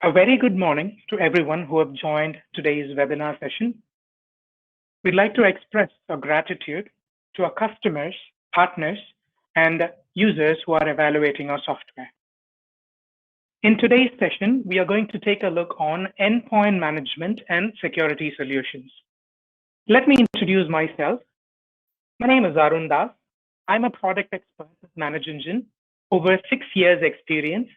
A very good morning to everyone who have joined today's webinar session. We'd like to express our gratitude to our customers, partners, and users who are evaluating our software. In today's session, we are going to take a look on endpoint management and security solutions. Let me introduce myself. My name is Arun Das. I'm a product expert at ManageEngine, over 6 years experience.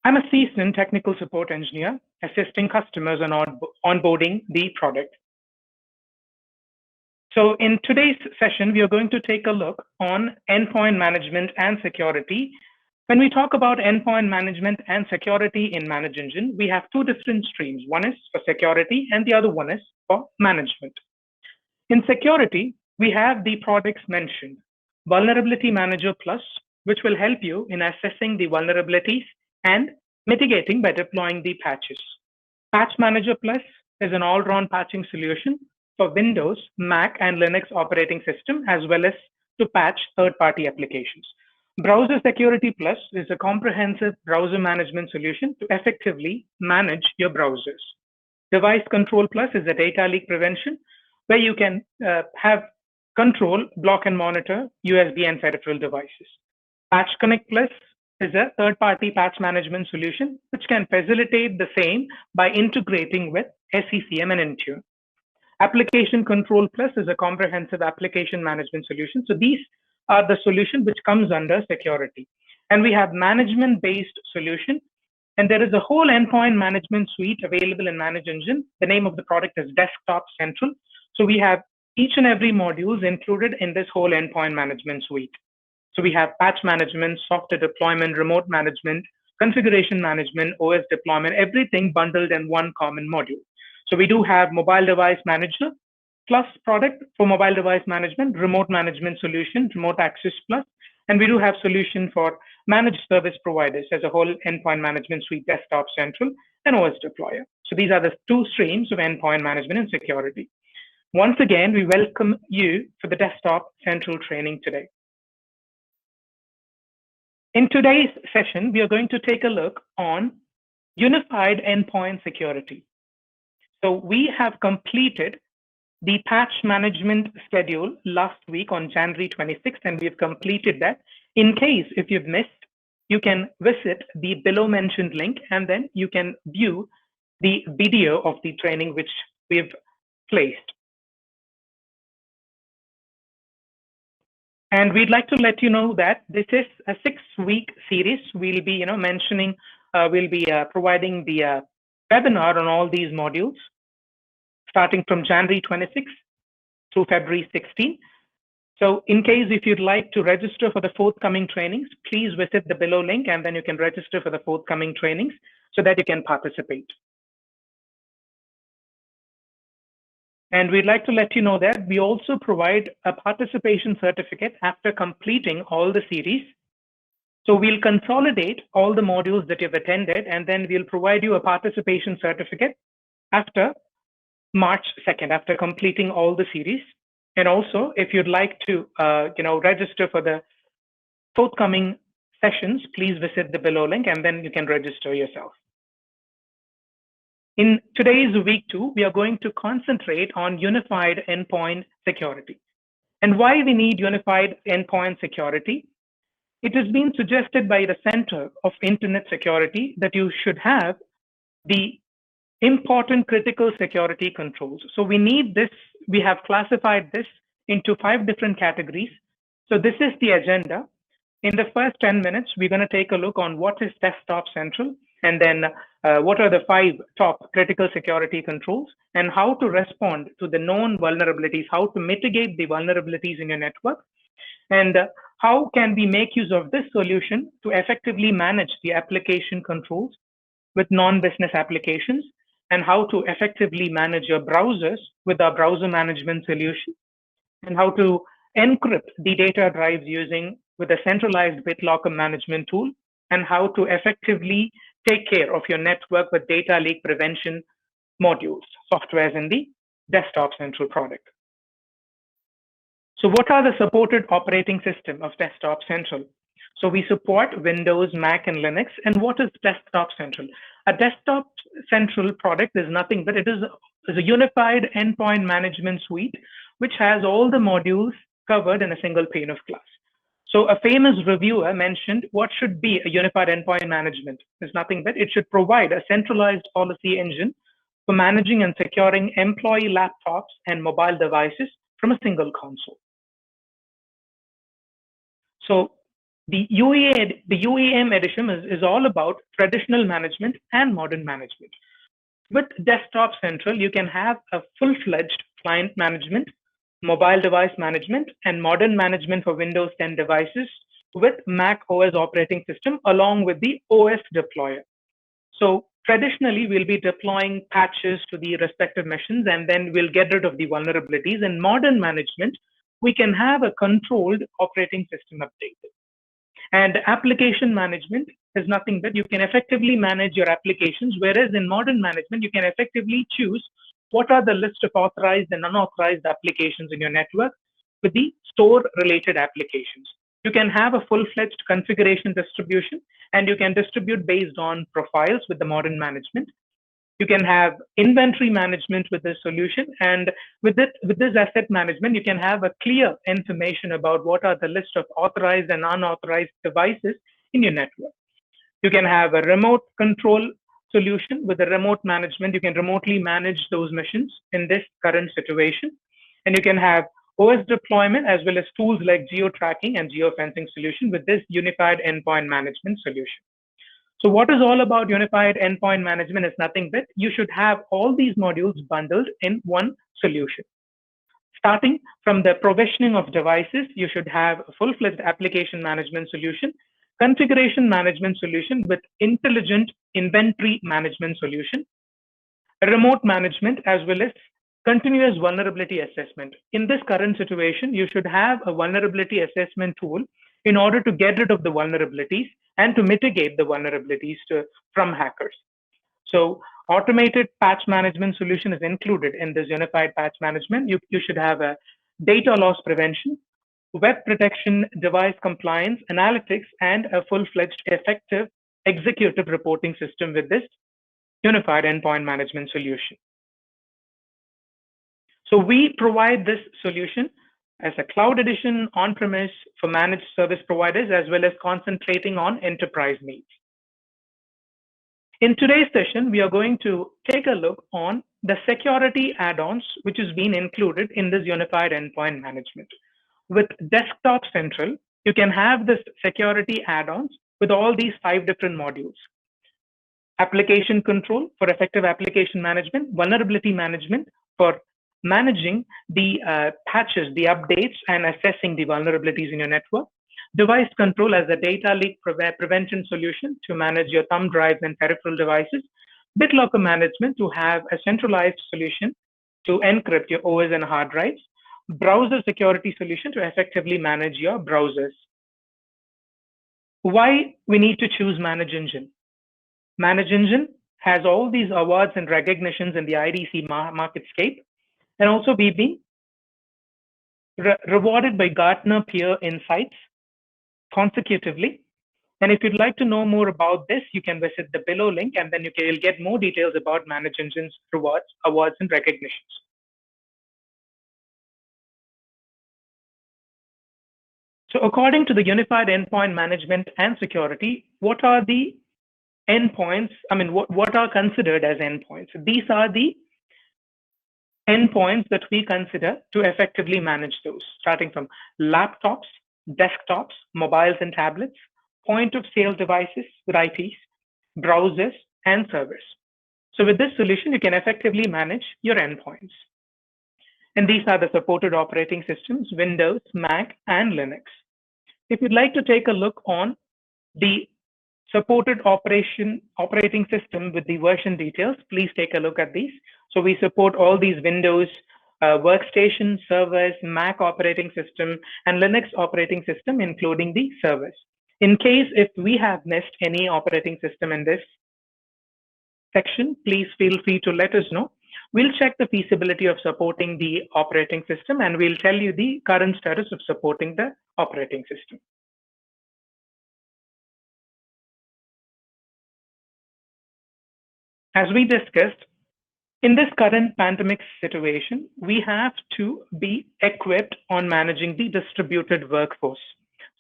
I'm a seasoned technical support engineer assisting customers on onboarding the product. So in today's session, we are going to take a look on endpoint management and security. When we talk about endpoint management and security in ManageEngine, we have two different streams. One is for security and the other one is for management. In security, we have the products mentioned. Vulnerability Manager Plus, which will help you in assessing the vulnerabilities and mitigating by deploying the patches. Patch Manager Plus is an all-round patching solution for Windows, Mac, and Linux operating system, as well as to patch third-party applications. Browser Security Plus is a comprehensive browser management solution to effectively manage your browsers. Device Control Plus is a data leak prevention where you can have control, block, and monitor USB and peripheral devices. Patch Connect Plus is a third-party patch management solution which can facilitate the same by integrating with SCCM and Intune. Application Control Plus is a comprehensive application management solution. So these are the solution which comes under security. And we have management-based solution. And there is a whole endpoint management suite available in ManageEngine. The name of the product is Desktop Central. So we have each and every modules included in this whole endpoint management suite. So we have patch management, software deployment, remote management, configuration management, OS deployment, everything bundled in one common module. So we do have mobile device manager plus product for mobile device management, remote management solution, remote access plus, and we do have solution for managed service providers as a whole endpoint management suite, Desktop Central, and OS Deployer. So these are the two streams of endpoint management and security. Once again, we welcome you for the Desktop Central training today. In today's session, we are going to take a look on unified endpoint security. So we have completed the patch management schedule last week on January 26th, and we've completed that. In case if you've missed, you can visit the below mentioned link, and then you can view the video of the training which we've placed. And we'd like to let you know that this is a 6-week series. We'll be, providing the webinar on all these modules, starting from January 26th through February 16th. So in case if you'd like to register for the forthcoming trainings, please visit the below link, and then you can register for the forthcoming trainings so that you can participate. And we'd like to let you know that we also provide a participation certificate after completing all the series. So we'll consolidate all the modules that you've attended, and then we'll provide you a participation certificate after March 2nd, after completing all the series. And also, if you'd like to register for the forthcoming sessions, please visit the below link, and then you can register yourself. In today's week 2, we are going to concentrate on unified endpoint security. And why we need unified endpoint security? It has been suggested by the Center of Internet Security that you should have the important critical security controls. So we need this. We have classified this into 5 different categories. So this is the agenda. In the first 10 minutes, we're going to take a look on what is Desktop Central, and then what are the 5 top critical security controls, and how to respond to the known vulnerabilities, how to mitigate the vulnerabilities in your network, and how can we make use of this solution to effectively manage the application controls with non-business applications, and how to effectively manage your browsers with our browser management solution, and how to encrypt the data drives using with a centralized BitLocker management tool, and how to effectively take care of your network with data leak prevention modules, softwares in the Desktop Central product. So what are the supported operating system of Desktop Central? So we support Windows, Mac, and Linux. And what is Desktop Central? A Desktop Central product is nothing but it is a unified endpoint management suite, which has all the modules covered in a single pane of glass. So a famous reviewer mentioned what should be a unified endpoint management is nothing but it should provide a centralized policy engine for managing and securing employee laptops and mobile devices from a single console. So the UEM edition is all about traditional management and modern management. With Desktop Central, you can have a full-fledged client management, mobile device management, and modern management for Windows 10 devices with Mac OS operating system along with the OS deployer. So traditionally, we'll be deploying patches to the respective machines, and then we'll get rid of the vulnerabilities. In modern management, we can have a controlled operating system update. And application management is nothing but you can effectively manage your applications, whereas in modern management, you can effectively choose what are the list of authorized and unauthorized applications in your network with the store-related applications. You can have a full-fledged configuration distribution, and you can distribute based on profiles with the modern management. You can have inventory management with this solution, and with this asset management, you can have a clear information about what are the list of authorized and unauthorized devices in your network. You can have a remote control solution with the remote management. You can remotely manage those machines in this current situation, and you can have OS deployment as well as tools like geo-tracking and geofencing solution with this unified endpoint management solution. So what is all about unified endpoint management is nothing but you should have all these modules bundled in one solution. Starting from the provisioning of devices, you should have a full-fledged application management solution, configuration management solution with intelligent inventory management solution, remote management, as well as continuous vulnerability assessment. In this current situation, you should have a vulnerability assessment tool in order to get rid of the vulnerabilities and to mitigate the vulnerabilities from hackers. So automated patch management solution is included in this unified patch management. You should have a data loss prevention, web protection, device compliance, analytics, and a full-fledged effective executive reporting system with this unified endpoint management solution. So we provide this solution as a cloud edition on-premise for managed service providers, as well as concentrating on enterprise needs. In today's session, we are going to take a look on the security add-ons, which has been included in this unified endpoint management. With Desktop Central, you can have this security add-ons with all these 5 different modules. Application control for effective application management, vulnerability management for managing the patches, the updates, and assessing the vulnerabilities in your network. Device control as a data leak prevention solution to manage your thumb drives and peripheral devices. BitLocker management to have a centralized solution to encrypt your OS and hard drives. Browser security solution to effectively manage your browsers. Why we need to choose Manage Engine? Manage Engine has all these awards and recognitions in the IDC MarketScape. And also we've been rewarded by Gartner Peer Insights consecutively. And if you'd like to know more about this, you can visit the below link, and then you'll get more details about Manage Engine's rewards, awards, and recognitions. So according to the Unified Endpoint Management and Security, what are the endpoints? I mean, what are considered as endpoints? These are the endpoints that we consider to effectively manage those, starting from laptops, desktops, mobiles and tablets, point of sale devices with IPs, browsers, and servers. So with this solution, you can effectively manage your endpoints. And these are the supported operating systems, Windows, Mac, and Linux. If you'd like to take a look on the supported operating system with the version details, please take a look at these. So we support all these Windows workstation, servers, Mac operating system, and Linux operating system, including the servers. In case if we have missed any operating system in this section, please feel free to let us know. We'll check the feasibility of supporting the operating system, and we'll tell you the current status of supporting the operating system. as we discussed, in this current pandemic situation, we have to be equipped on managing the distributed workforce.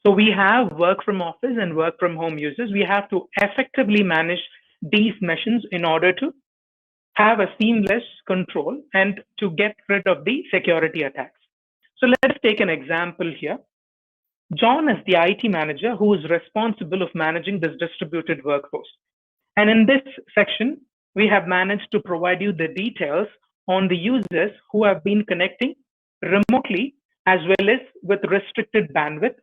So we have work from office and work from home users. We have to effectively manage these machines in order to have a seamless control and to get rid of the security attacks. So let's take an example here. John is the IT manager who is responsible of managing this distributed workforce. And in this section, we have managed to provide you the details on the users who have been connecting remotely as well as with restricted bandwidth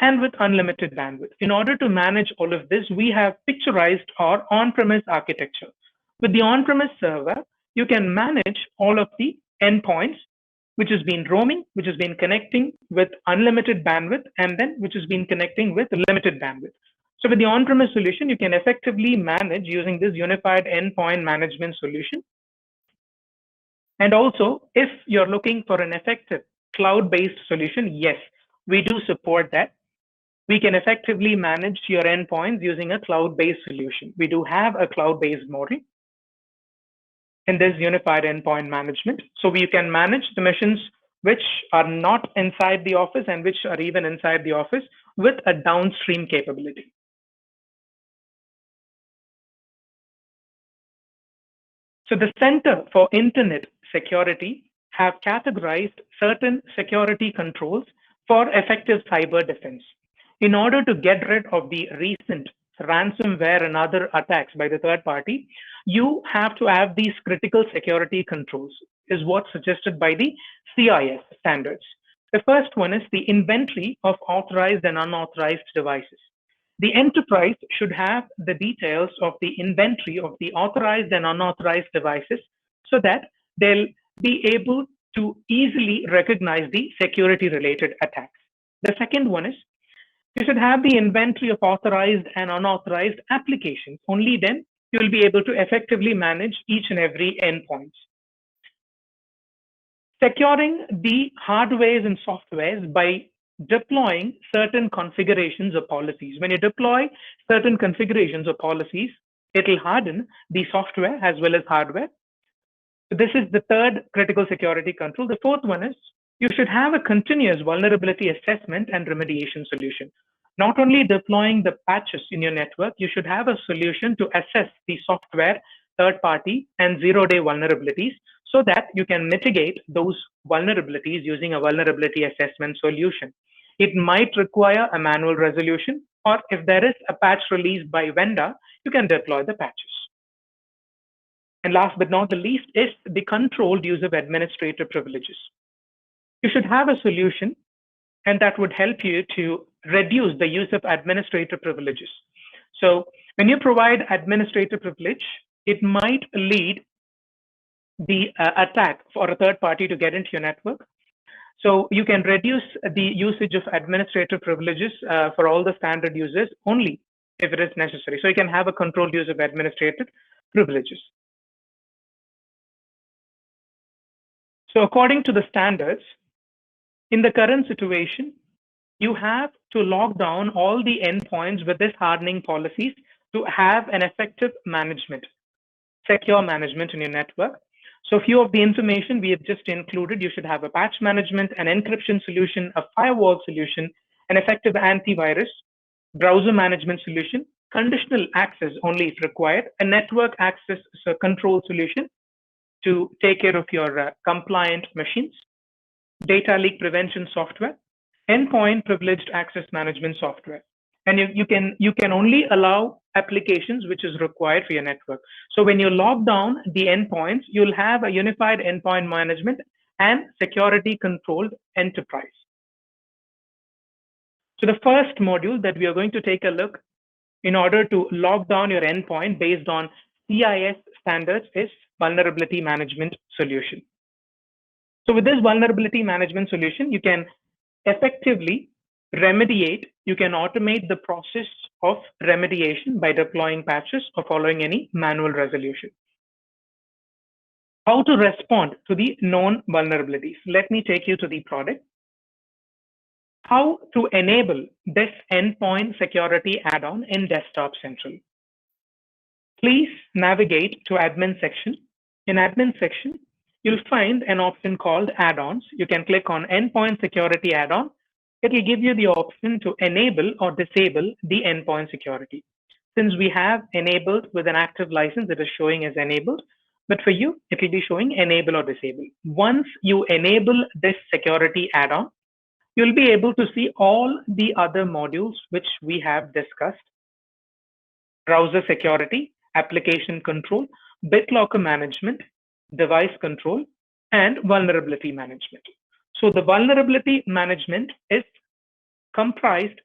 and with unlimited bandwidth. In order to manage all of this, we have picturized our on-premise architecture. With the on-premise server, you can manage all of the endpoints, which has been roaming, which has been connecting with unlimited bandwidth, and then which has been connecting with limited bandwidth. So with the on-premise solution, you can effectively manage using this unified endpoint management solution. And also, if you're looking for an effective cloud-based solution, yes, we do support that. We can effectively manage your endpoints using a cloud-based solution. We do have a cloud-based model in this unified endpoint management. So we can manage the machines which are not inside the office and which are even inside the office with a downstream capability. So the Center for Internet Security have categorized certain security controls for effective cyber defense. In order to get rid of the recent ransomware and other attacks by the third party, you have to have these critical security controls, is what's suggested by the CIS standards. The first one is the inventory of authorized and unauthorized devices. The enterprise should have the details of the inventory of the authorized and unauthorized devices so that they'll be able to easily recognize the security related attacks. The second one is you should have the inventory of authorized and unauthorized applications. Only then you will be able to effectively manage each and every endpoint. Securing the hardwares and softwares by deploying certain configurations or policies. When you deploy certain configurations or policies, it'll harden the software as well as hardware. So this is the third critical security control. The fourth one is you should have a continuous vulnerability assessment and remediation solution. Not only deploying the patches in your network, you should have a solution to assess the software, third party, and zero-day vulnerabilities so that you can mitigate those vulnerabilities using a vulnerability assessment solution. It might require a manual resolution, or if there is a patch released by vendor, you can deploy the patches. And last but not the least is the controlled use of administrative privileges. You should have a solution, and that would help you to reduce the use of administrative privileges. So when you provide administrative privilege, it might lead the attack for a third party to get into your network. So you can reduce the usage of administrative privileges for all the standard users only if it is necessary. So you can have a controlled use of administrative privileges. So according to the standards, in the current situation, you have to lock down all the endpoints with this hardening policies to have an effective management, secure management in your network. So a few of the information we have just included, you should have a patch management, an encryption solution, a firewall solution, an effective antivirus, browser management solution, conditional access only if required, a network access control solution to take care of your compliant machines, data leak prevention software, endpoint privileged access management software. And you can only allow applications which is required for your network. So when you lock down the endpoints, you'll have a unified endpoint management and security controlled enterprise. So the first module that we are going to take a look in order to lock down your endpoint based on CIS standards is vulnerability management solution. So with this vulnerability management solution, you can effectively remediate, you can automate the process of remediation by deploying patches or following any manual resolution. How to respond to the known vulnerabilities? Let me take you to the product. How to enable this endpoint security add-on in Desktop Central. please navigate to admin section. In admin section, you'll find an option called add-ons. You can click on endpoint security add-on. It will give you the option to enable or disable the endpoint security. Since we have enabled with an active license, it is showing as enabled. But for you, it will be showing enable or disable. Once you enable this security add-on, you'll be able to see all the other modules which we have discussed: browser security, application control, BitLocker management, device control, and vulnerability management. So the vulnerability management is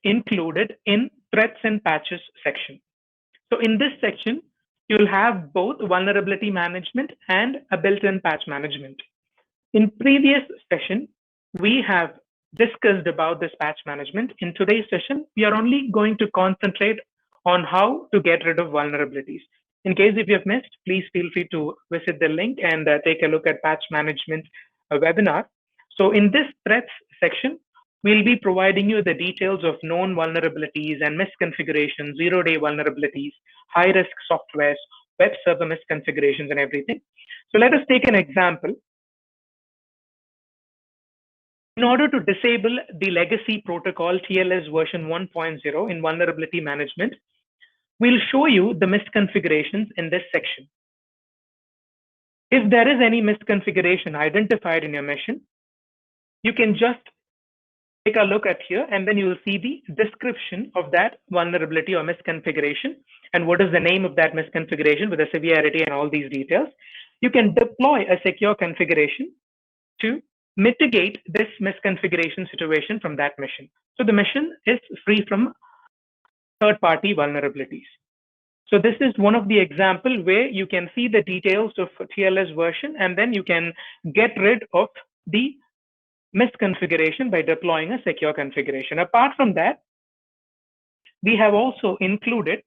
included in threats and patches section. So in this section, you'll have both vulnerability management and a built-in patch management. In previous session, we have discussed about this patch management. In today's session, we are only going to concentrate on how to get rid of vulnerabilities. In case if you have missed, please feel free to visit the link and take a look at patch management webinar. So in this threats section, we'll be providing you the details of known vulnerabilities and misconfigurations, zero-day vulnerabilities, high-risk softwares, web server misconfigurations, and everything. So let us take an example. In order to disable the legacy protocol TLS version 1.0 in vulnerability management, we'll show you the misconfigurations in this section. If there is any misconfiguration identified in your mission, you can just take a look at here, and then you will see the description of that vulnerability or misconfiguration and what is the name of that misconfiguration with the severity and all these details. You can deploy a secure configuration to mitigate this misconfiguration situation from that mission. So the mission is free from third-party vulnerabilities. So this is one of the examples where you can see the details of TLS version, and then you can get rid of the misconfiguration by deploying a secure configuration. Apart from that, we have also included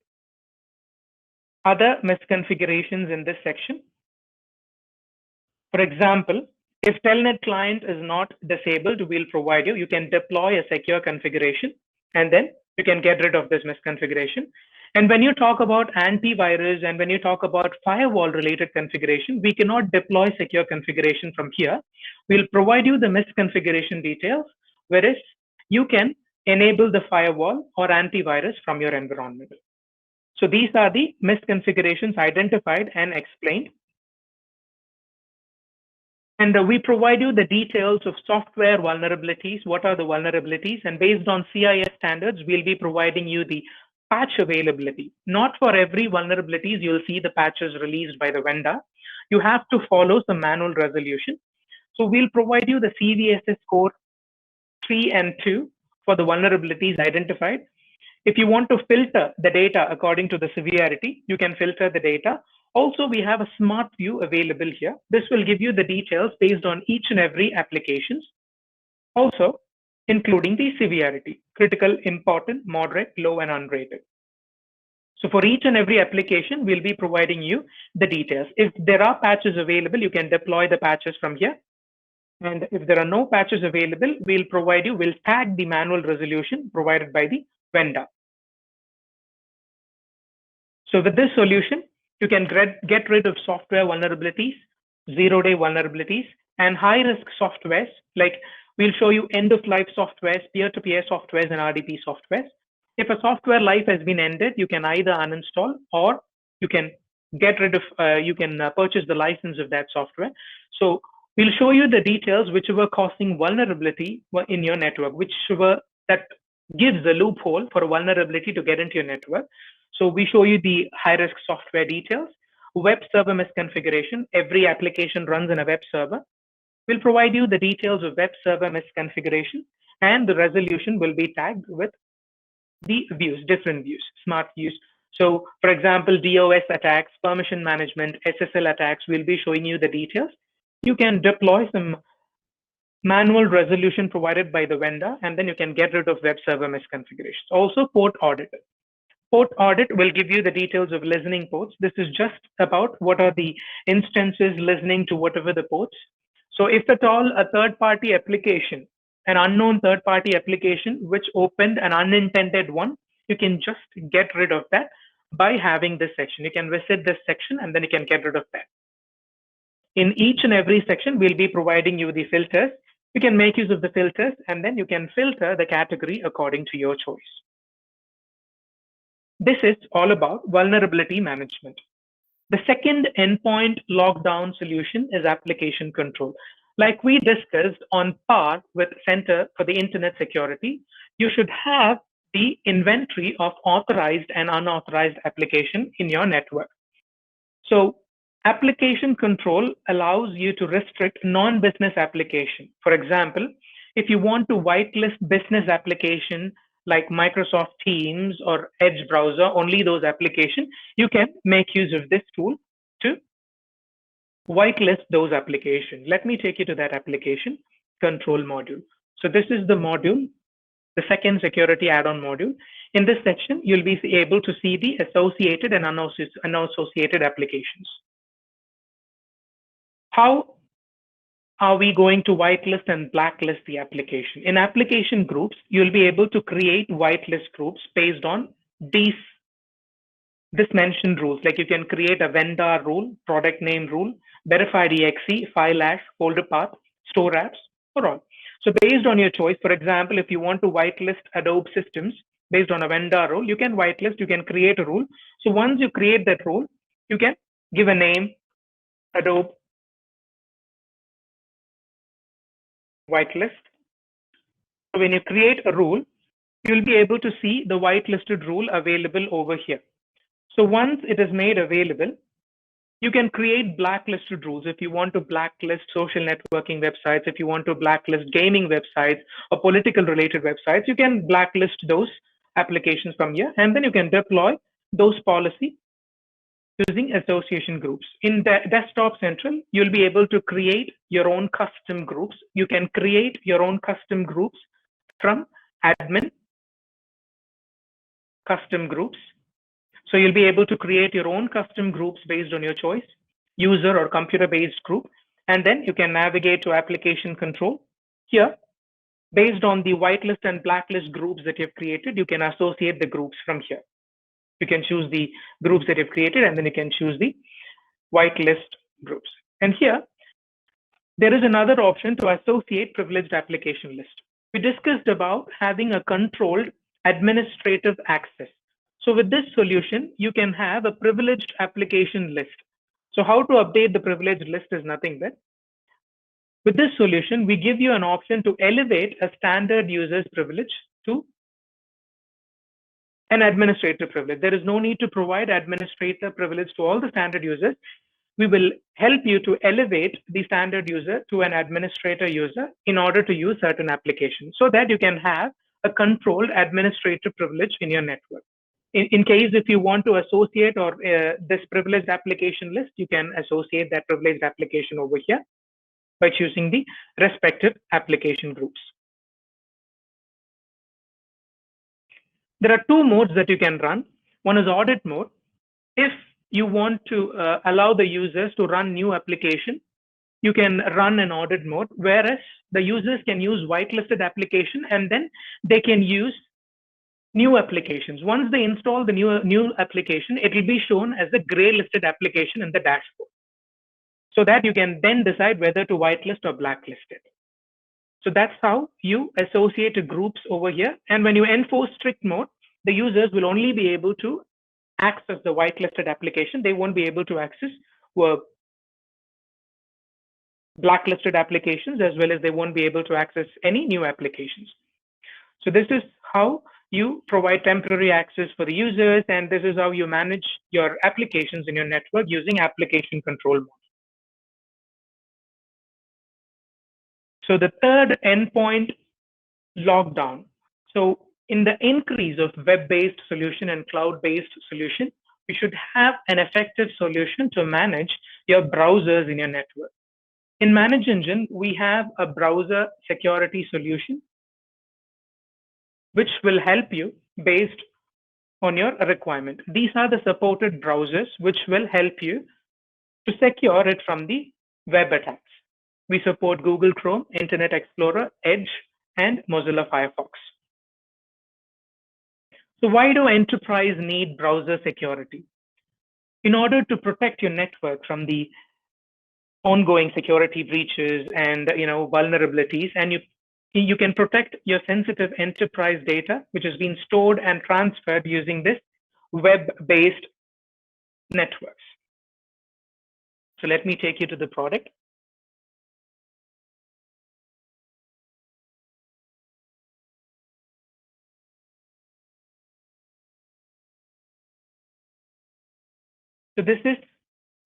other misconfigurations in this section. For example, if Telnet client is not disabled, we'll provide you can deploy a secure configuration, and then you can get rid of this misconfiguration. And when you talk about antivirus and when you talk about firewall related configuration, we cannot deploy secure configuration from here. We'll provide you the misconfiguration details, whereas you can enable the firewall or antivirus from your environment. So these are the misconfigurations identified and explained. And we provide you the details of software vulnerabilities. What are the vulnerabilities? And based on CIS standards, we'll be providing you the patch availability. Not for every vulnerabilities you'll see the patches released by the vendor. You have to follow some manual resolution. So we'll provide you the CVSS score 3 and 2 for the vulnerabilities identified. If you want to filter the data according to the severity, you can filter the data. Also, we have a smart view available here. This will give you the details based on each and every applications. Also, including the severity: critical, important, moderate, low, and unrated. So for each and every application, we'll be providing you the details. If there are patches available, you can deploy the patches from here. And if there are no patches available, we'll tag the manual resolution provided by the vendor. So with this solution, you can get rid of software vulnerabilities, zero-day vulnerabilities, and high-risk softwares. Like we'll show you end-of-life softwares, peer-to-peer softwares, and RDP softwares. If a software life has been ended, you can either uninstall or you can get rid of, purchase the license of that software. So we'll show you the details whichever causing vulnerability in your network, whichever that gives a loophole for a vulnerability to get into your network. So we show you the high-risk software details, web server misconfiguration. Every application runs in a web server. We'll provide you the details of web server misconfiguration, and the resolution will be tagged with the views, different views, smart views. So for example, DOS attacks, permission management, SSL attacks, we'll be showing you the details. You can deploy some manual resolution provided by the vendor, and then you can get rid of web server misconfigurations. Also, port audit. Port audit will give you the details of listening ports. This is just about what are the instances listening to whatever the ports. So if at all a third-party application, an unknown third-party application which opened an unintended one, you can just get rid of that by having this section. You can visit this section and then you can get rid of that. In each and every section, we'll be providing you the filters. You can make use of the filters and then you can filter the category according to your choice. This is all about vulnerability management. The second endpoint lockdown solution is application control. Like we discussed, on par with Center for the Internet Security, you should have the inventory of authorized and unauthorized application in your network. So application control allows you to restrict non-business application. For example, if you want to whitelist business application like Microsoft Teams or Edge browser, only those applications, you can make use of this tool to whitelist those applications. Let me take you to that application control module. So this is the module, the second security add-on module. In this section, you'll be able to see the associated and unassociated applications. How are we going to whitelist and blacklist the application? In application groups, you'll be able to create whitelist groups based on this mentioned rules. Like you can create a vendor rule, product name rule, verified exe, file hash, folder path, store apps, or all. So based on your choice, for example, if you want to whitelist Adobe Systems based on a vendor rule, you can whitelist, you can create a rule. So once you create that rule, you can give a name, Adobe whitelist. So when you create a rule, you'll be able to see the whitelisted rule available over here. So once it is made available, you can create blacklisted rules. If you want to blacklist social networking websites, if you want to blacklist gaming websites or political related websites, you can blacklist those applications from here, and then you can deploy those policies using association groups. In the Desktop Central, you'll be able to create your own custom groups. You can create your own custom groups from admin, custom groups. So you'll be able to create your own custom groups based on your choice, user or computer-based group, and then you can navigate to application control. Here, based on the whitelist and blacklist groups that you've created, you can associate the groups from here. You can choose the groups that you've created, and then you can choose the whitelist groups. And here, there is another option to associate privileged application list. We discussed about having a controlled administrative access. So with this solution, you can have a privileged application list. So how to update the privileged list is nothing but, with this solution, we give you an option to elevate a standard user's privilege to an administrator privilege. There is no need to provide administrator privilege to all the standard users. We will help you to elevate the standard user to an administrator user in order to use certain applications, so that you can have a controlled administrator privilege in your network. In case if you want to associate or this privileged application list, you can associate that privileged application over here by choosing the respective application groups. There are two modes that you can run. One is audit mode. If you want to allow the users to run new application, you can run an audit mode, whereas the users can use whitelisted application and then they can use new applications. Once they install the new application, it will be shown as a gray listed application in the dashboard, so that you can then decide whether to whitelist or blacklist it. So that's how you associate groups over here. And when you enforce strict mode, the users will only be able to access the whitelisted application. They won't be able to access blacklisted applications, as well as they won't be able to access any new applications. So this is how you provide temporary access for the users, and this is how you manage your applications in your network using application control mode. So the third endpoint lockdown. So in the increase of web-based solution and cloud-based solution, we should have an effective solution to manage your browsers in your network. In ManageEngine, we have a browser security solution, which will help you based on your requirement. These are the supported browsers which will help you to secure it from the web attacks. We support Google Chrome, Internet Explorer, Edge, and Mozilla Firefox. So why do enterprise need browser security? In order to protect your network from the ongoing security breaches and vulnerabilities, and you can protect your sensitive enterprise data, which has been stored and transferred using this web-based networks. So let me take you to the product. So this is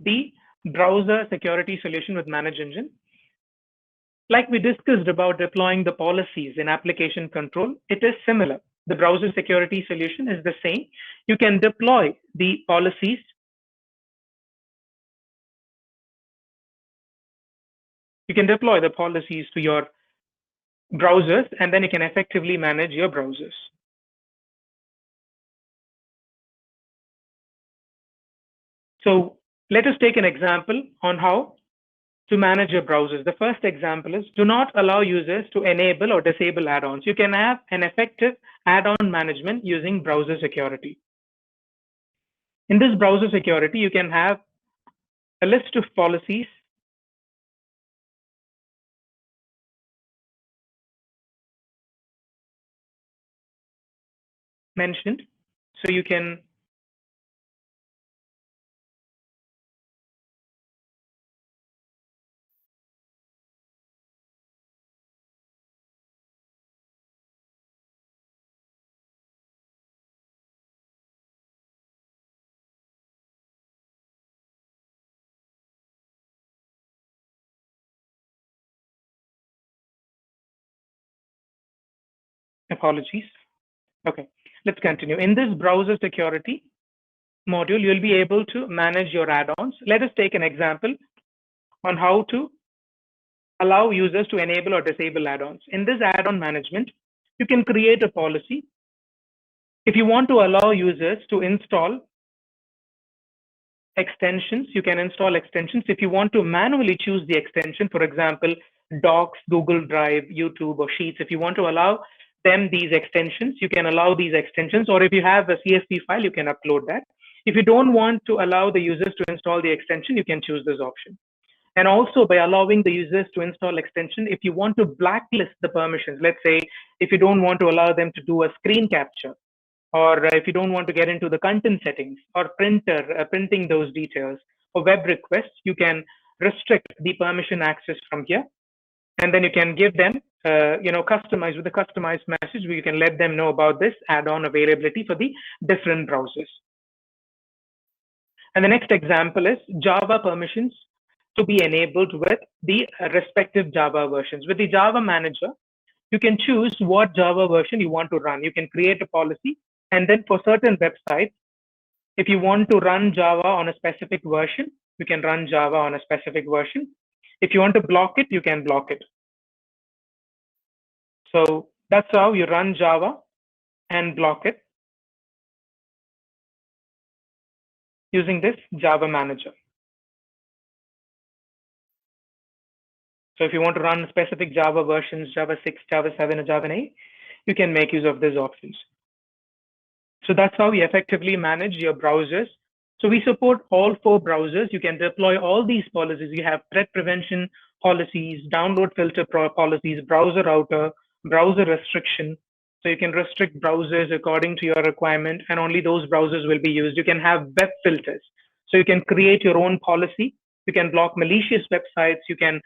the browser security solution with ManageEngine. Like we discussed about deploying the policies in application control, it is similar. The browser security solution is the same. You can deploy the policies. You can deploy the policies to your browsers, and then you can effectively manage your browsers. So let us take an example on how to manage your browsers. The first example is do not allow users to enable or disable add-ons. You can have an effective add-on management using browser security. In this browser security, you can have a list of policies mentioned. So you can apologies. Okay, let's continue. In this browser security module, you'll be able to manage your add-ons. Let us take an example on how to allow users to enable or disable add-ons. In this add-on management, you can create a policy. If you want to allow users to install extensions, you can install extensions. If you want to manually choose the extension, for example, Docs, Google Drive, YouTube, or Sheets, if you want to allow them these extensions, you can allow these extensions, or if you have a CSV file, you can upload that. If you don't want to allow the users to install the extension, you can choose this option. And also by allowing the users to install extension, if you want to blacklist the permissions, let's say if you don't want to allow them to do a screen capture, or if you don't want to get into the content settings or printing those details or web requests, you can restrict the permission access from here. And then you can give them, customize with a customized message where you can let them know about this add-on availability for the different browsers. And the next example is Java permissions to be enabled with the respective Java versions. With the Java manager, you can choose what Java version you want to run. You can create a policy, and then for certain websites, if you want to run Java on a specific version, you can run Java on a specific version. If you want to block it, you can block it. So that's how you run Java and block it using this Java manager. So if you want to run specific Java versions, Java 6, Java 7, or Java 8, you can make use of these options. So that's how we effectively manage your browsers. So we support all 4 browsers. You can deploy all these policies. You have threat prevention policies, download filter policies, browser router, browser restriction. So you can restrict browsers according to your requirement, and only those browsers will be used. You can have web filters. So you can create your own policy. You can block malicious websites. You can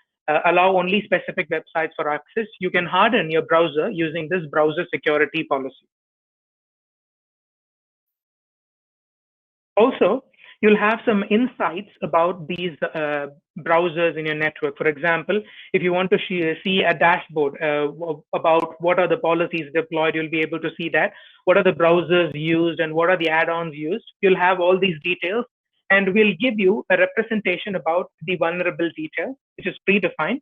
allow only specific websites for access. You can harden your browser using this browser security policy. Also, you'll have some insights about these browsers in your network. For example, if you want to see a dashboard about what are the policies deployed, you'll be able to see that. What are the browsers used and what are the add-ons used? You'll have all these details, and we'll give you a representation about the vulnerable detail, which is predefined.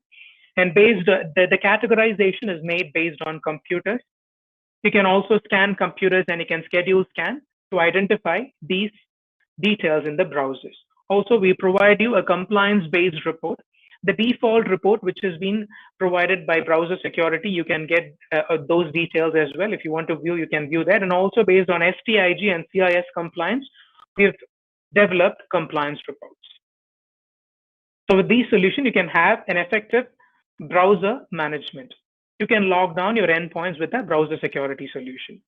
And the categorization is made based on computers. You can also scan computers, and you can schedule scan to identify these details in the browsers. Also, we provide you a compliance-based report the default report, which has been provided by browser security, you can get those details as well. If you want to view, you can view that. And also based on STIG and CIS compliance, we've developed compliance reports. So with these solutions, you can have an effective browser management. You can log down your endpoints with a browser security solution.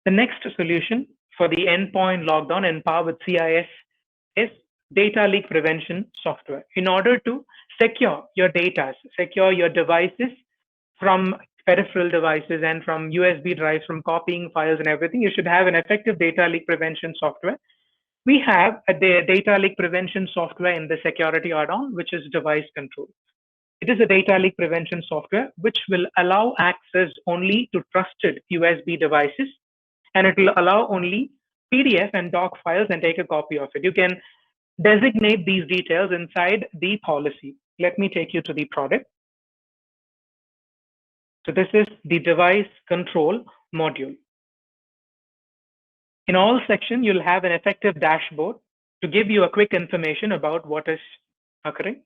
The next solution for the endpoint lockdown and power with CIS is data leak prevention software. In order to secure your data, secure your devices from peripheral devices and from USB drives, from copying files and everything, you should have an effective data leak prevention software. We have a data leak prevention software in the security add-on, which is device control. It is a data leak prevention software which will allow access only to trusted USB devices, and it will allow only PDF and doc files and take a copy of it. You can designate these details inside the policy. Let me take you to the product. So this is the device control module. In all sections, you'll have an effective dashboard to give you a quick information about what is occurring.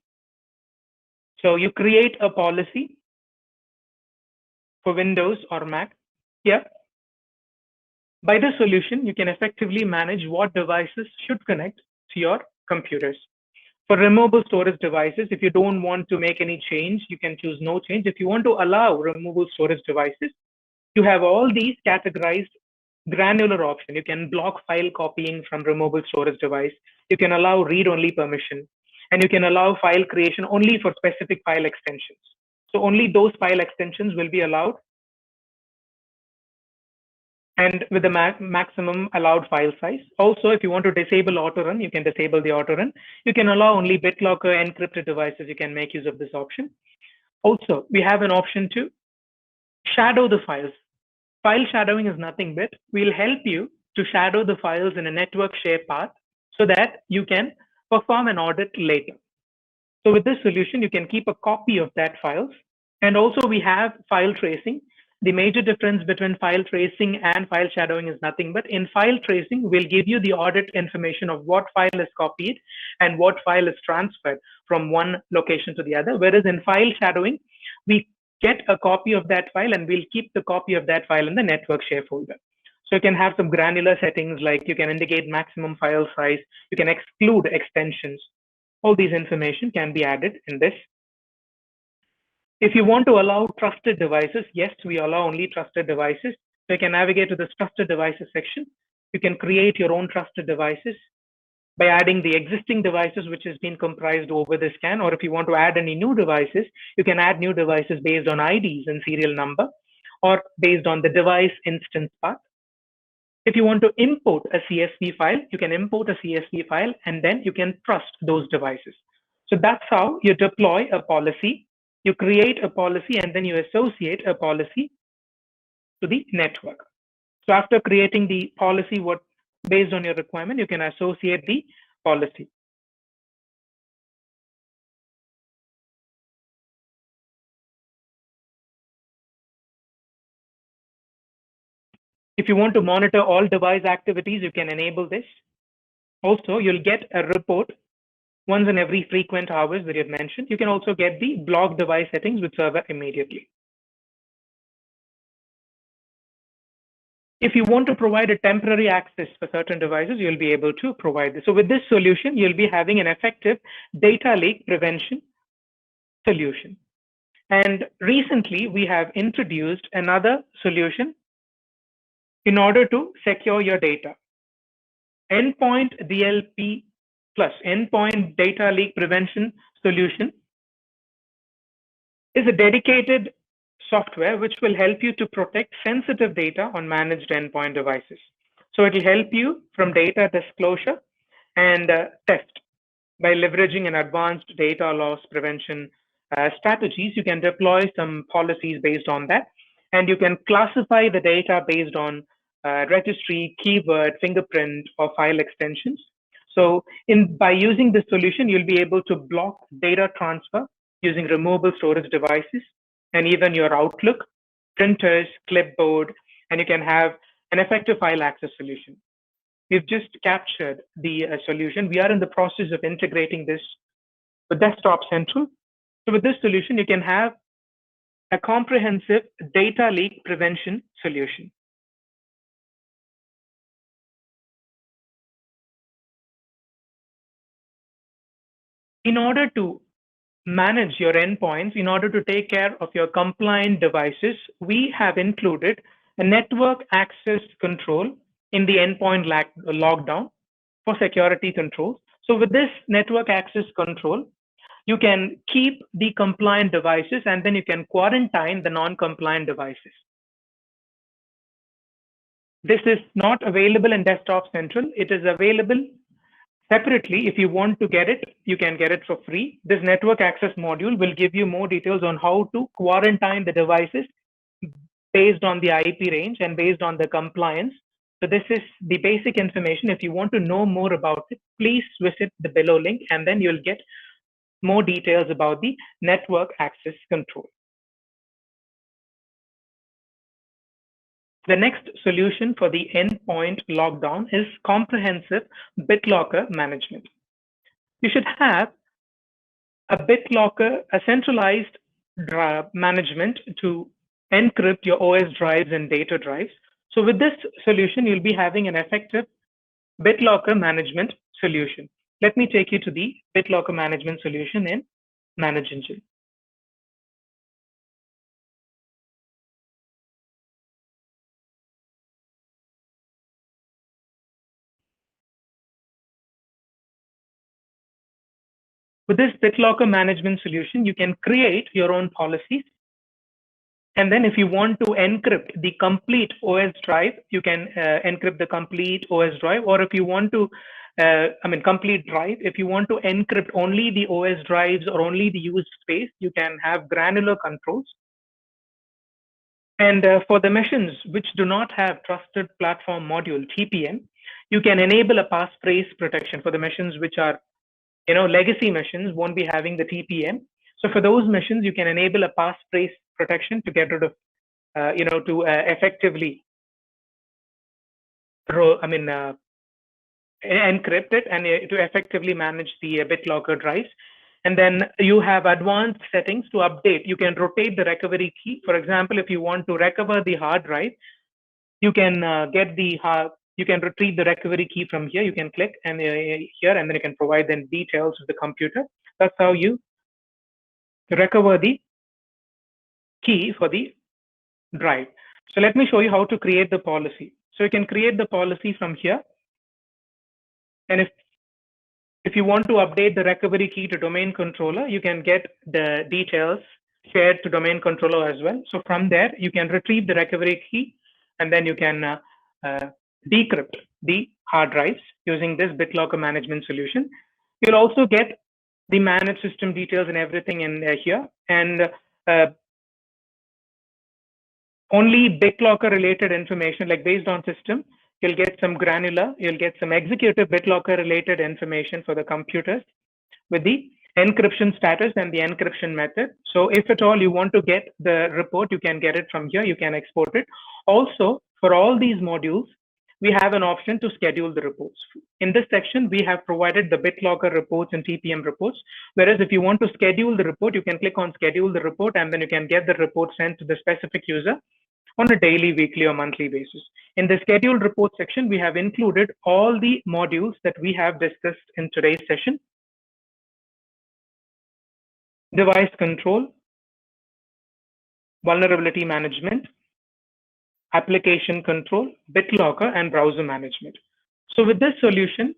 So you create a policy for Windows or Mac. Yeah. By this solution, you can effectively manage what devices should connect to your computers. For removable storage devices, if you don't want to make any change, you can choose no change. If you want to allow removable storage devices, you have all these categorized granular option. You can block file copying from removable storage device. You can allow read-only permission, and you can allow file creation only for specific file extensions. So only those file extensions will be allowed, and with the maximum allowed file size. Also, if you want to disable auto run, you can disable the auto run. You can allow only BitLocker encrypted devices. You can make use of this option. Also, we have an option to shadow the files. File shadowing is nothing but we'll help you to shadow the files in a network share path so that you can perform an audit later. So with this solution, you can keep a copy of that files. And also we have file tracing. The major difference between file tracing and file shadowing is nothing but in file tracing, we'll give you the audit information of what file is copied and what file is transferred from one location to the other. Whereas in file shadowing, we get a copy of that file and we'll keep the copy of that file in the network share folder. So you can have some granular settings, like you can indicate maximum file size, you can exclude extensions. All these information can be added in this. If you want to allow trusted devices, yes, we allow only trusted devices. So you can navigate to this trusted devices section. You can create your own trusted devices by adding the existing devices which has been comprised over the scan, or if you want to add any new devices, you can add new devices based on IDs and serial number, or based on the device instance path. If you want to import a CSV file, you can import a CSV file and then you can trust those devices. So that's how you deploy a policy. You create a policy and then you associate a policy to the network. So after creating the policy, based on your requirement, you can associate the policy. If you want to monitor all device activities, you can enable this. Also, you'll get a report once in every frequent hours that you've mentioned. You can also get the block device settings with server immediately. If you want to provide a temporary access for certain devices, you'll be able to provide this. So with this solution, you'll be having an effective data leak prevention solution. And recently, we have introduced another solution in order to secure your data. Endpoint DLP Plus, Endpoint Data Leak Prevention Solution, is a dedicated software which will help you to protect sensitive data on managed endpoint devices. So it will help you from data disclosure and theft. By leveraging an advanced data loss prevention strategies, you can deploy some policies based on that, and you can classify the data based on registry, keyword, fingerprint, or file extensions. So by using this solution, you'll be able to block data transfer using removable storage devices, and even your Outlook, printers, clipboard, and you can have an effective file access solution. We've just captured the solution. We are in the process of integrating this with Desktop Central. So with this solution, you can have a comprehensive data leak prevention solution. In order to manage your endpoints, in order to take care of your compliant devices, we have included a network access control in the endpoint lockdown for security controls. So with this network access control, you can keep the compliant devices and then you can quarantine the non-compliant devices. This is not available in Desktop Central. It is available separately. If you want to get it, you can get it for free. This network access module will give you more details on how to quarantine the devices based on the IP range and based on the compliance. So this is the basic information. If you want to know more about it, please visit the below link and then you'll get more details about the network access control. The next solution for the endpoint lockdown is comprehensive BitLocker management. You should have a BitLocker, a centralized management to encrypt your OS drives and data drives. So with this solution, you'll be having an effective BitLocker management solution. Let me take you to the BitLocker management solution in ManageEngine. With this BitLocker management solution, you can create your own policies. And then if you want to encrypt the complete OS drive, you can encrypt the complete OS drive. Or if you want to, complete drive, if you want to encrypt only the OS drives or only the used space, you can have granular controls. And for the machines which do not have Trusted Platform Module, TPM, you can enable a passphrase protection for the machines which are, legacy machines won't be having the TPM. So for those machines, you can enable a passphrase protection to get rid of, effectively, encrypt it and to effectively manage the BitLocker drives. And then you have advanced settings to update. You can rotate the recovery key. For example, if you want to recover the hard drive, you can you can retrieve the recovery key from here. You can click and here, and then you can provide the details of the computer. That's how you recover the key for the drive. So let me show you how to create the policy. So you can create the policy from here. And if you want to update the recovery key to domain controller, you can get the details shared to domain controller as well. So from there, you can retrieve the recovery key, and then you can decrypt the hard drives using this BitLocker management solution. You'll also get the managed system details and everything in here. And only BitLocker related information, like based on system, you'll get some granular, you'll get some executive BitLocker related information for the computers with the encryption status and the encryption method. So if at all you want to get the report, you can get it from here, you can export it. Also, for all these modules, we have an option to schedule the reports. In this section, we have provided the BitLocker reports and TPM reports. Whereas if you want to schedule the report, you can click on schedule the report, and then you can get the report sent to the specific user on a daily, weekly, or monthly basis. In the scheduled report section, we have included all the modules that we have discussed in today's session. Device control, vulnerability management, application control, BitLocker, and browser management. So with this solution,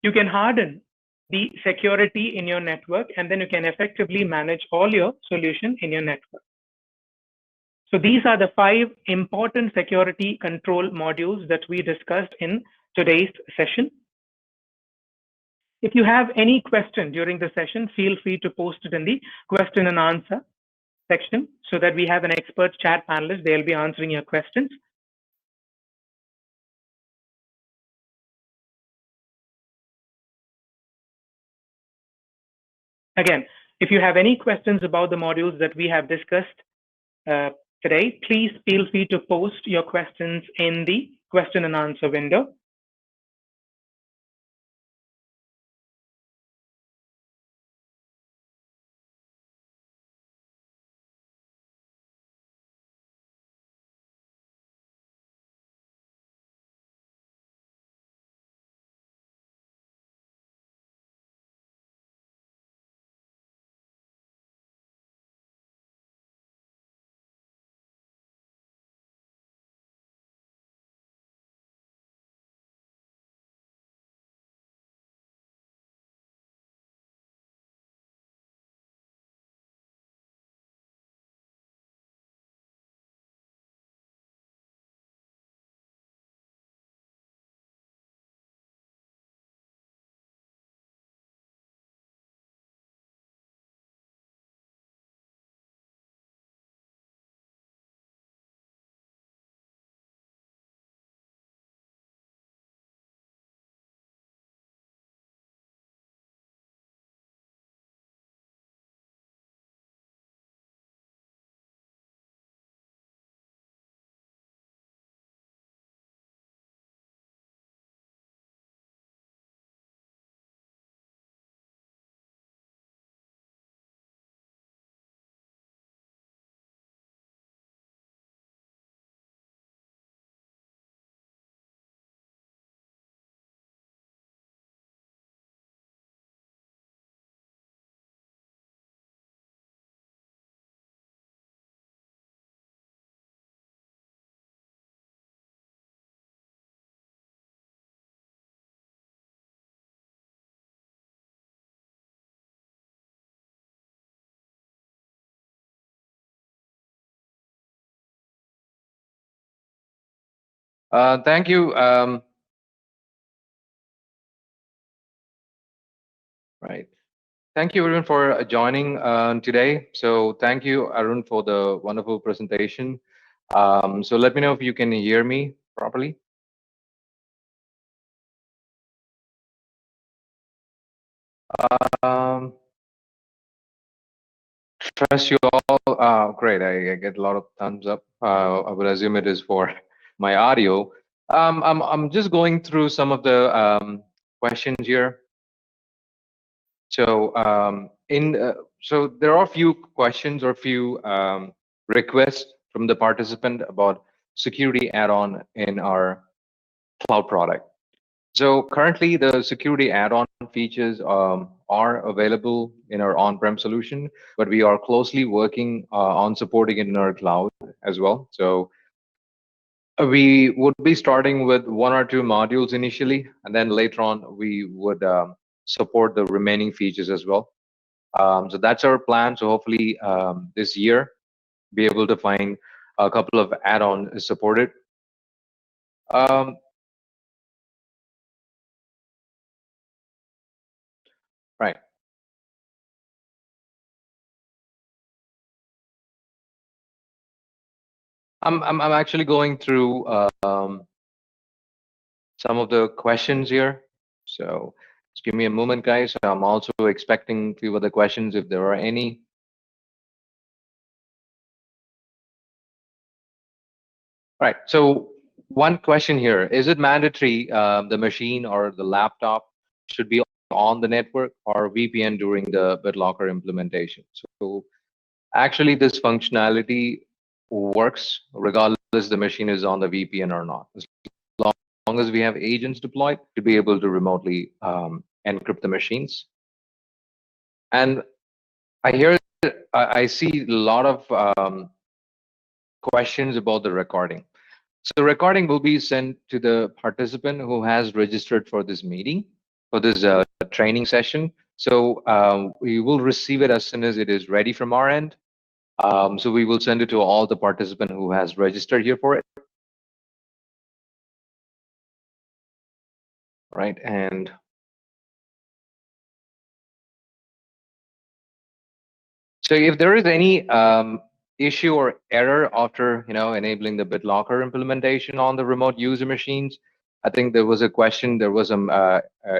you can harden the security in your network, and then you can effectively manage all your solution in your network. So these are the 5 important security control modules that we discussed in today's session. If you have any question during the session, feel free to post it in the question and answer section so that we have an expert chat panelist. They'll be answering your questions. Again, if you have any questions about the modules that we have discussed today, please feel free to post your questions in the question and answer window. Thank you. Right. Thank you, everyone, for joining today. So thank you, Arun, for the wonderful presentation. So let me know if you can hear me properly. Um, Trust you all. Great. I get a lot of thumbs up. I would assume it is for my audio. I'm just going through some of the questions here. So so there are a few questions or few requests from the participant about security add-on in our cloud product. So currently, the security add-on features are available in our on-prem solution, but we are closely working on supporting it in our cloud as well. So we would be starting with one or two modules initially, and then later on we would support the remaining features as well. So that's our plan. So hopefully this year, be able to find a couple of add-on supported. Um, right. I'm actually going through some of the questions here. So just give me a moment, guys. I'm also expecting a few other questions if there are any. Right. So one question here: is it mandatory the machine or the laptop should be on the network or VPN during the BitLocker implementation? So actually, this functionality works regardless the machine is on the VPN or not. As long as we have agents deployed to be able to remotely encrypt the machines. And I hear, I see a lot of questions about the recording. So the recording will be sent to the participant who has registered for this meeting, for this training session. So we will receive it as soon as it is ready from our end. So we will send it to all the participant who has registered here for it. Right. And so if there is any issue or error after enabling the BitLocker implementation on the remote user machines, I think there was a question, there was some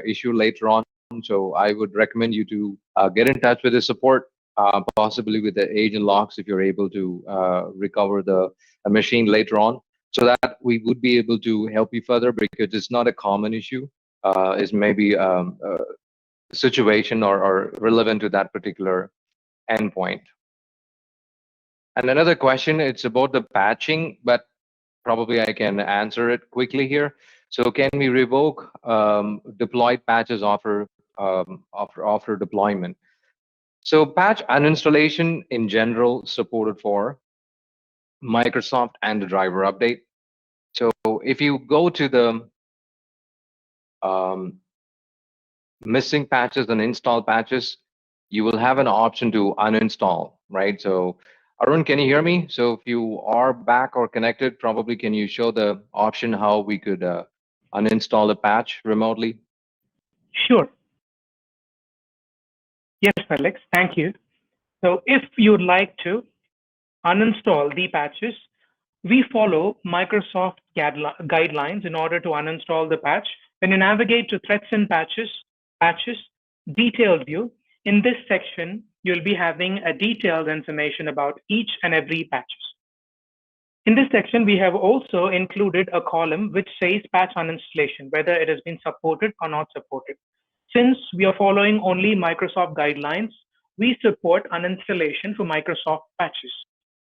issue later on. So I would recommend you to get in touch with the support, possibly with the agent locks if you're able to recover the machine later on, so that we would be able to help you further because it's not a common issue. It's maybe a situation or relevant to that particular endpoint. And another question, it's about the patching, but probably I can answer it quickly here. So can we revoke deployed patches after deployment? So patch uninstallation in general supported for Microsoft and the driver update. So if you go to the um, missing patches and install patches, you will have an option to uninstall, right? So Arun, can you hear me? So if you are back or connected, probably can you show the option how we could uninstall a patch remotely? Sure. Yes, Alex, thank you. So if you'd like to uninstall the patches, we follow Microsoft guidelines in order to uninstall the patch. When you navigate to threats and patches, detailed view, in this section, you'll be having a detailed information about each and every patches. In this section, we have also included a column which says patch uninstallation, whether it has been supported or not supported. Since we are following only Microsoft guidelines, we support uninstallation for Microsoft patches.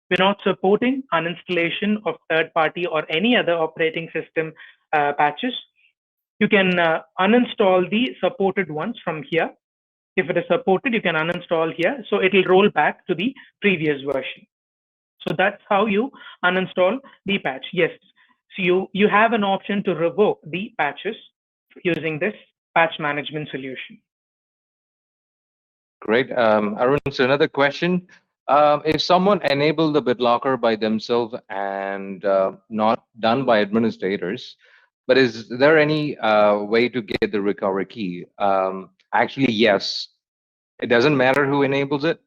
We're not supporting uninstallation of third-party or any other operating system patches. You can uninstall the supported ones from here. If it is supported, you can uninstall here. So it will roll back to the previous version. So that's how you uninstall the patch. Yes, so you have an option to revoke the patches using this patch management solution. Great. Arun, so another question. If someone enabled the BitLocker by themselves and not done by administrators, but is there any way to get the recovery key? Actually, yes. It doesn't matter who enables it.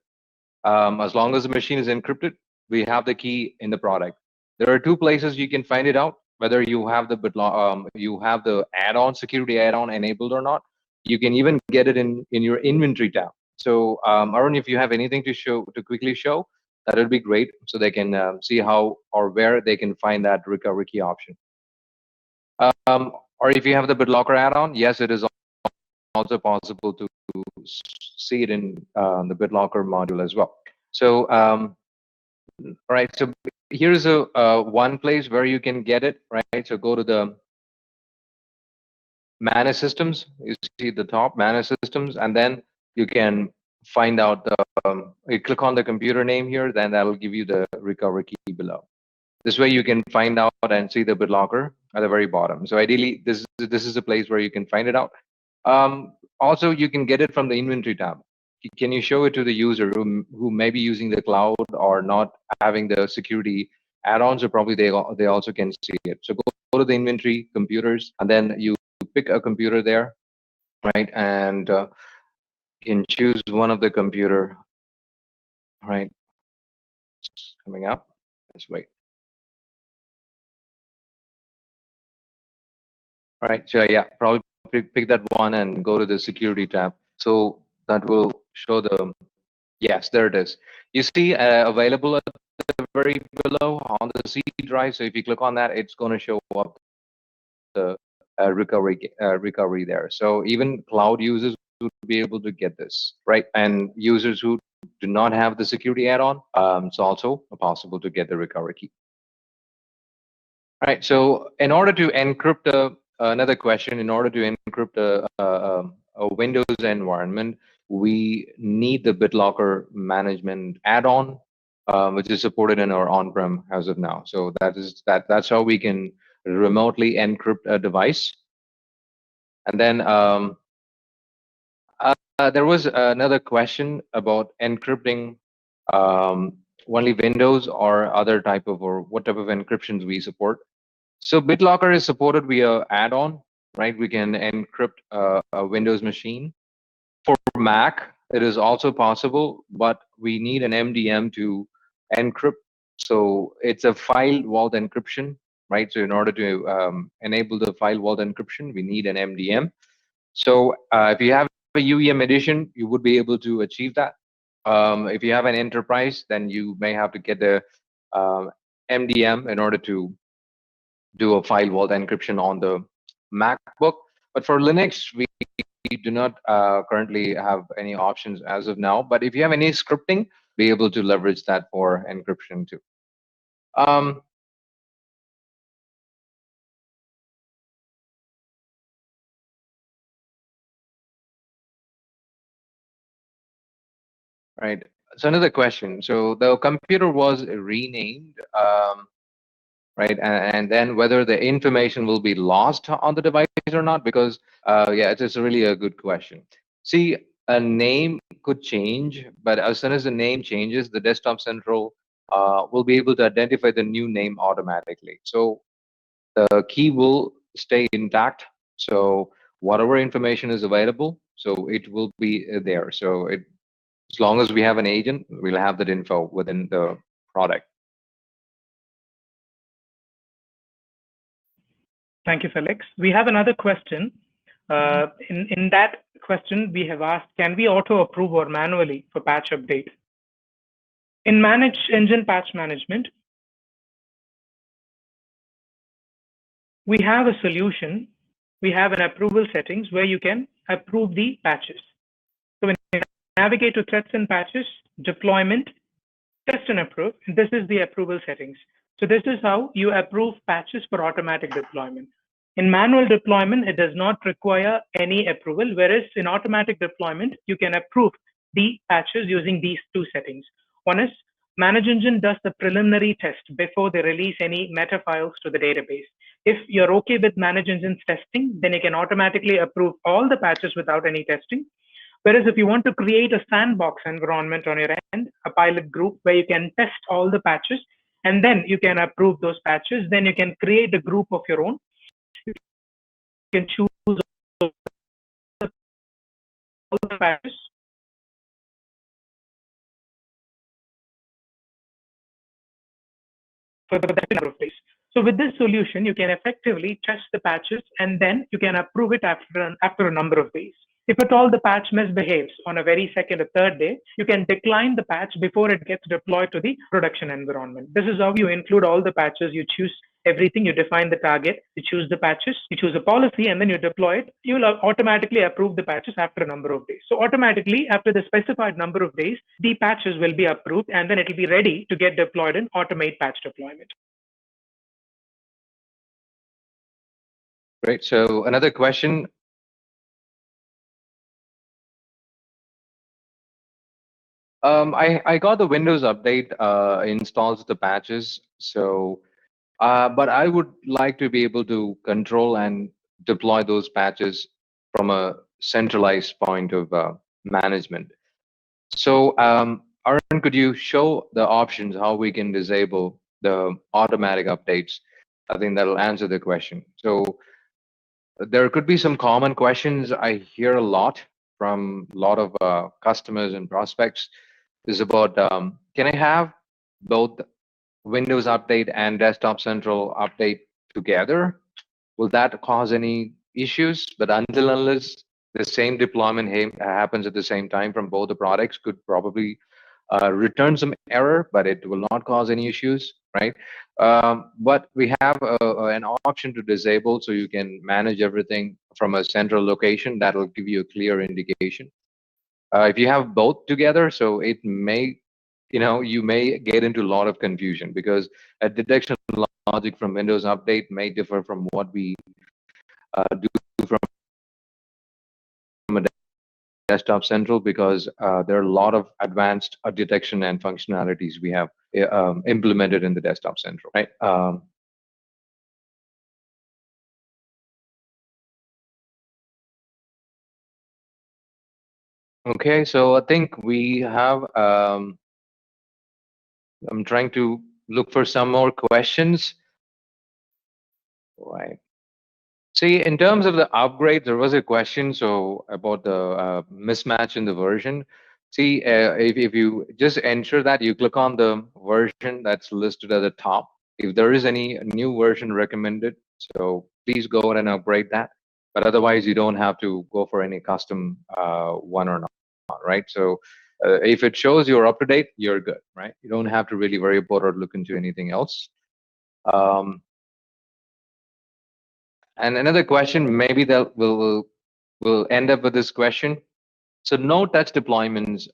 As long as the machine is encrypted, we have the key in the product. There are two places you can find it out, whether you have the you have the add-on security add-on enabled or not. You can even get it in your inventory tab. So Arun, if you have anything to show to quickly show, that would be great, so they can see how or where they can find that recovery key option. Or if you have the BitLocker add-on, yes, it is also possible to see it in the BitLocker module as well. So, right. So here's a one place where you can get it. Right. So go to the Manage Systems. You see the top Manage Systems, and then you can find out the. You click on the computer name here, then that'll give you the recovery key below. This way you can find out and see the BitLocker at the very bottom. So ideally, this is a place where you can find it out. Also, you can get it from the inventory tab. Can you show it to the user who may be using the cloud or not having the security add-ons, or probably they also can see it. So go to the inventory computers, and then you pick a computer there, right? And you can choose one of the computer, right? It's coming up. Let's wait. All right, so yeah, probably pick that one and go to the security tab. So that will show the, yes, there it is. You see available at the very below on the C drive. So if you click on that, it's going to show up the recovery there. So even cloud users would be able to get this, right? And users who do not have the security add-on, it's also possible to get the recovery key. All right, so in order to encrypt another question, in order to encrypt a Windows environment, we need the BitLocker management add-on, which is supported in our on-prem as of now. So that's how we can remotely encrypt a device. And then there was another question about encrypting only Windows or other type of, or what type of encryptions we support. So BitLocker is supported via add-on, right? We can encrypt a Windows machine. For Mac, it is also possible, but we need an MDM to encrypt. So it's a file vault encryption, right? So in order to enable the file vault encryption, we need an MDM. So if you have a UEM edition, you would be able to achieve that. If you have an enterprise, then you may have to get the MDM in order to do a file vault encryption on the MacBook. But for Linux, we do not currently have any options as of now. But if you have any scripting, be able to leverage that for encryption too. Right. So another question. So the computer was renamed, right? And then whether the information will be lost on the device or not, because yeah, it's really a good question. See, a name could change, but as soon as the name changes, the Desktop Central will be able to identify the new name automatically. So the key will stay intact. So whatever information is available, so it will be there. So as long as we have an agent, we'll have that info within the product. Thank you, Felix. We have another question. In that question, we have asked, can we auto-approve or manually for patch update? In Manage Engine Patch Management, we have a solution. We have an approval settings where you can approve the patches. So when you navigate to Threats and Patches, Deployment, Test and Approve, and this is the approval settings. So this is how you approve patches for automatic deployment. In manual deployment, it does not require any approval, whereas in automatic deployment, you can approve the patches using these two settings. One is Manage Engine does the preliminary test before they release any meta files to the database. If you're okay with Manage Engine's testing, then you can automatically approve all the patches without any testing. Whereas if you want to create a sandbox environment on your end, a pilot group where you can test all the patches and then you can approve those patches, then you can create a group of your own. You can choose all the patches for the number of days. So with this solution, you can effectively test the patches and then you can approve it after a number of days. If at all the patch misbehaves on a very second or third day, you can decline the patch before it gets deployed to the production environment. This is how you include all the patches. You choose everything, you define the target, you choose the patches, you choose a policy, and then you deploy it. You will automatically approve the patches after a number of days. So automatically, after the specified number of days, the patches will be approved, and then it will be ready to get deployed in automate patch deployment. Great. So another question. I got the Windows update installs the patches. So, but I would like to be able to control and deploy those patches from a centralized point of management. So, Arun, could you show the options how we can disable the automatic updates? I think that'll answer the question. So there could be some common questions I hear a lot from a lot of customers and prospects is about can I have both Windows Update and Desktop Central Update together? Will that cause any issues? But until unless the same deployment happens at the same time from both the products, could probably return some error, but it will not cause any issues, right? But we have an option to disable, so you can manage everything from a central location. That will give you a clear indication. If you have both together, so it may, you may get into a lot of confusion because a detection logic from Windows Update may differ from what we do from a Desktop Central, because there are a lot of advanced detection and functionalities we have implemented in the Desktop Central, right? Okay, so I think we have, I'm trying to look for some more questions. Right. See, in terms of the upgrade, there was a question so about the mismatch in the version. See, if you just ensure that you click on the version that's listed at the top, if there is any new version recommended, so please go ahead and upgrade that. But otherwise, you don't have to go for any custom one or not, right? So if it shows you're up to date, you're good, right? You don't have to really worry about or look into anything else. And another question, maybe that we'll end up with this question. So no touch deployments,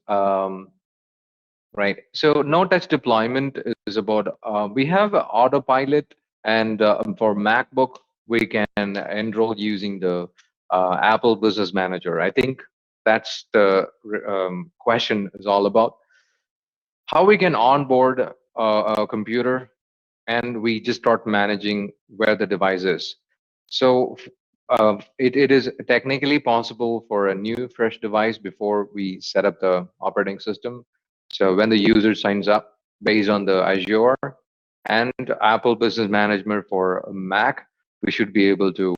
right? So no touch deployment is about we have autopilot, and for MacBook we can enroll using the Apple Business Manager. I think that's the question is all about. How we can onboard a computer and we just start managing where the device is. So it is technically possible for a new fresh device before we set up the operating system. So when the user signs up based on the Azure and Apple Business Manager for Mac, we should be able to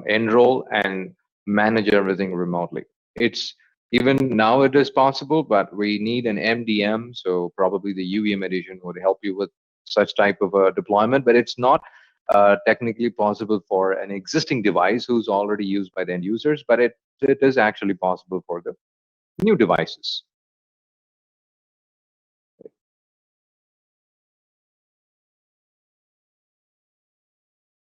enroll and manage everything remotely. It's even now it is possible, but we need an MDM. So probably the UVM edition would help you with such type of a deployment, but it's not technically possible for an existing device who's already used by the end users, but it is actually possible for the new devices.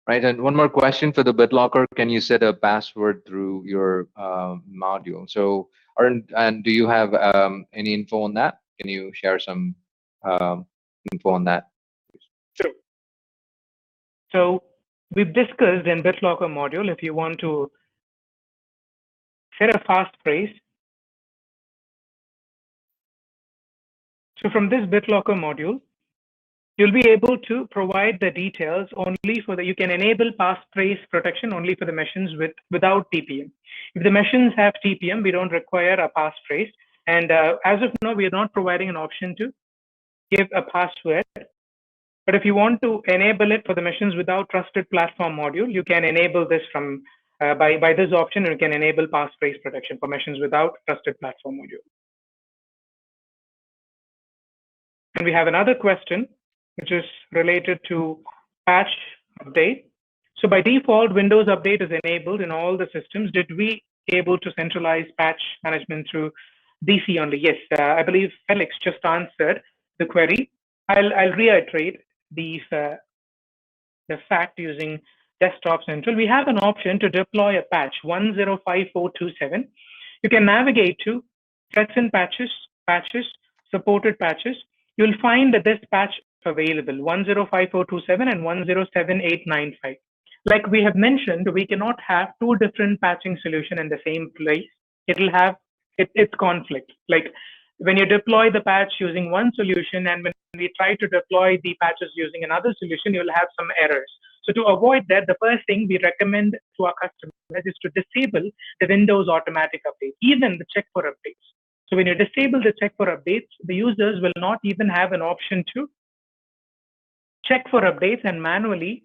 Right, and one more question for the BitLocker: can you set a password through your module? So, and do you have any info on that? Can you share some info on that? Sure. So we've discussed in BitLocker module, if you want to set a passphrase. So from this BitLocker module, you'll be able to provide the details only for you can enable passphrase protection only for the machines without TPM. If the machines have TPM, we don't require a passphrase. And as of now, we are not providing an option to give a password. But if you want to enable it for the machines without trusted platform module, you can enable this from by this option. You can enable passphrase protection for machines without trusted platform module. And we have another question, which is related to patch update. So by default, Windows Update is enabled in all the systems. Did we able to centralize patch management through DC only? Yes, I believe Felix just answered the query. I'll reiterate the fact using Desktop Central. We have an option to deploy a patch 105427. You can navigate to threats and patches, supported patches. You'll find that this patch available 105427 and 107895. Like we have mentioned, we cannot have two different patching solutions in the same place. It'll have its conflict. Like when you deploy the patch using one solution and when we try to deploy the patches using another solution, you'll have some errors. So to avoid that, the first thing we recommend to our customers is to disable the Windows automatic update, even the check for updates. So when you disable the check for updates, the users will not even have an option to check for updates and manually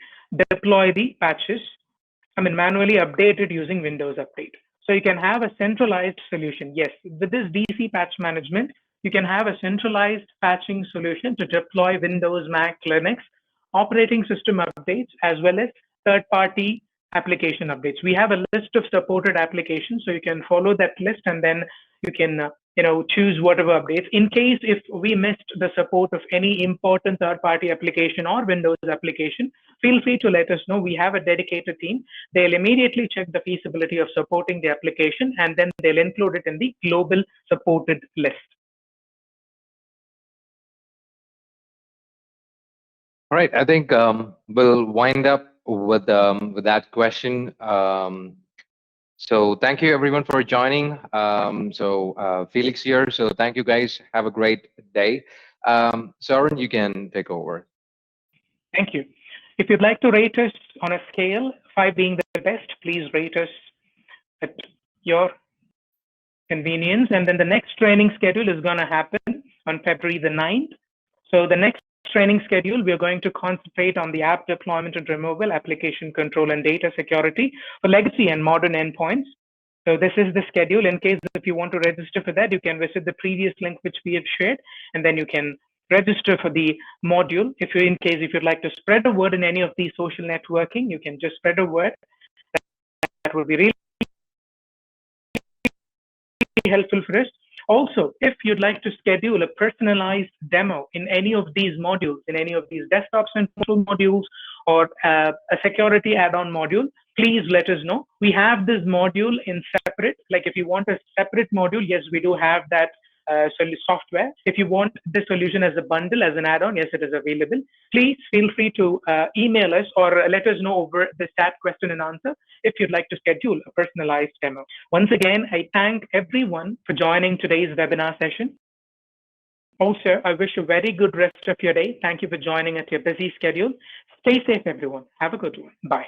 deploy the patches. Manually update it using Windows Update. So you can have a centralized solution. Yes, with this DC patch management, you can have a centralized patching solution to deploy Windows, Mac, Linux, operating system updates, as well as third-party application updates. We have a list of supported applications, so you can follow that list and then you can choose whatever updates. In case if we missed the support of any important third-party application or Windows application, feel free to let us know. We have a dedicated team. They'll immediately check the feasibility of supporting the application, and then they'll include it in the global supported list. All right, I think we'll wind up with that question. So thank you everyone for joining. Felix here. So thank you guys. Have a great day. Soren, you can take over. Thank you. If you'd like to rate us on a scale, 5 being the best, please rate us at your convenience. And then the next training schedule is going to happen on February the 9th. So the next training schedule, we're going to concentrate on the app deployment and removal, application control, and data security for legacy and modern endpoints. So this is the schedule. In case if you want to register for that, you can visit the previous link which we have shared, and then you can register for the module. If you'd like to spread a word in any of these social networking, you can just spread a word. That will be really helpful for us. Also, if you'd like to schedule a personalized demo in any of these modules, in any of these Desktop Central modules or a security add-on module, please let us know. We have this module in separate, like if you want a separate module, yes, we do have that software. If you want the solution as a bundle, as an add-on, yes, it is available. Please feel free to email us or let us know over the chat question and answer if you'd like to schedule a personalized demo. Once again, I thank everyone for joining today's webinar session. Also, I wish you a very good rest of your day. Thank you for joining at your busy schedule. Stay safe, everyone. Have a good one. Bye.